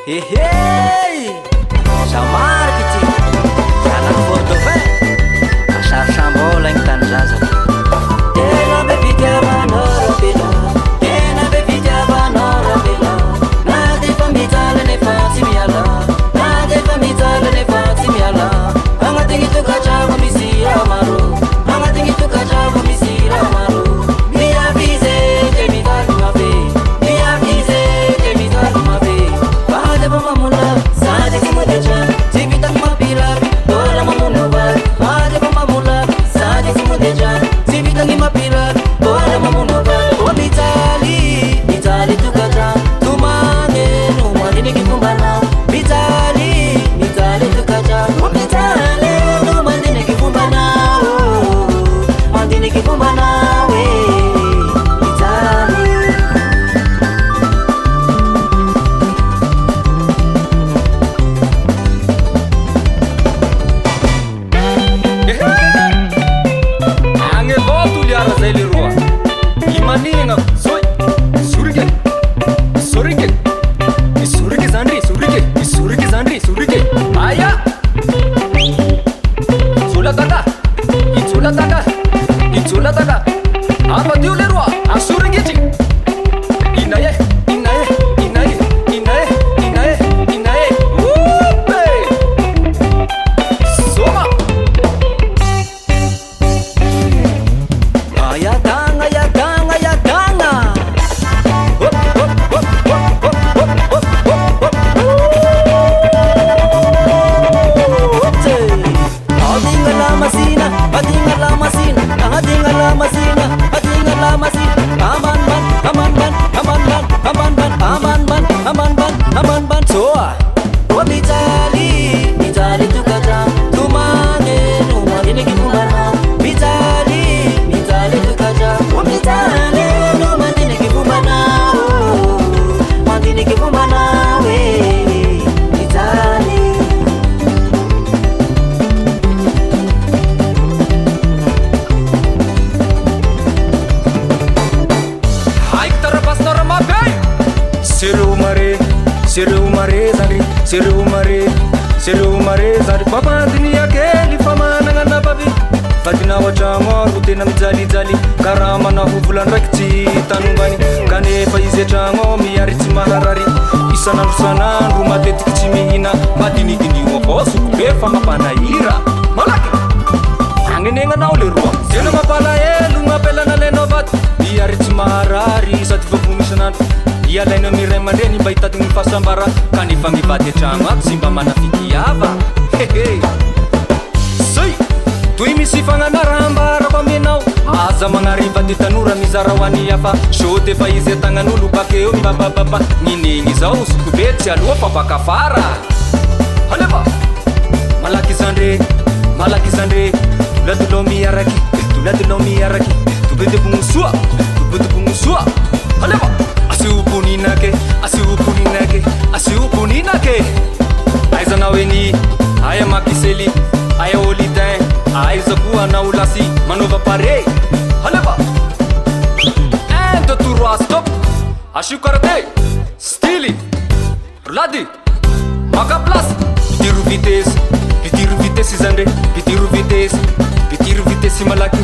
Hey, Samar kiti, jalan Fordove, kasar sambola yang tanjaza. Tena bevitya banora bila, tena bevitya banora bila. Nade pamitala ne fati miala, nade pamitala ne fati miala. Angating itu kaca misira maru, angating itu kaca misira maru. Mia bize jemita kumabe, mia bize jemita kumabe. Bahade mamula, sade kumadeja, jemita kumapila, dola mamunova. Bahade mamula, sade kumadeja, jemita kumapila, dola mamunova. Oh Mitali, Mitali tu kaca, tu mange, no mani kikumbana. Mitali, Mitali tu kaca, oh Mitali, no mani kikumbana, oh, mani kikumbana, we, Mitali. Ange voltu liara zeli rua Imaninga Soy Surike Surike Surike Zandri Surike Surike Zandri Surike Aya Sulataka Itsulataka Itsulataka Apa diule rua Asurike chi Inaye Inaye Inaye Inaye Inaye Inaye Upe Soma Ayatanga, ayatanga, ayatanga. Hop, hop, hop, hop, hop, hop, hop, hop, hop. Hey. Adinga la masina, adinga la masina, adinga la masina, adinga la masina. Aman ban, aman ban, aman ban, aman ban, aman ban, aman ban, aman ban. Soa. Oh Mitali, Mitali tu kaca, tu mange, no mani kikumbana. Mitali, Mitali tu kaca, oh Mitali, no mani kikumbana, oh, mani kikumbana, we, Mitali. Haik terlepas norma bay Seru mare zari Seru mare zari Papa dunia keli fama nangana babi Fatina wachamor utena mjali jali Karama na huvulan rakti tanungani Kane faize chango miyariti maharari Isana lusana rumate tikchi mihina Madini dini wakosu kubefa mapana ira Malaki Anginenga na ule ruwa Sena mapala lunga pela na lenovat Iyariti maharari Sati vavumisanan Iyalaina miremandreni mba hitady ny fasambara Kanefa mivady tragno ato sy mba manafity ava Hehe Zay Toy misy fagnanara ambarako aminao Aza magnariva ty tanora mizara ho any hafa Sote fa izy atagnan'olo bakeo mibabababa Ninegny zao sokobe tsy aloha fa baka fara Alefa Malaky zandre Tuladolo miaraky Tuladolo miaraky Tubedebogno soa Tubedebogno soa Alefa Asiupuninake Asiupuninake Asiupuninake Aiza na weni Aya makiseli Aya olidin Aiza koa na olasi Manova pare Alefa 1, 2, 3 stop Asio karate Stili Rolady Maka place Pitiru vitesse Pitiru vitesse zandre Pitiru vitesse Pitiru vitesse malaky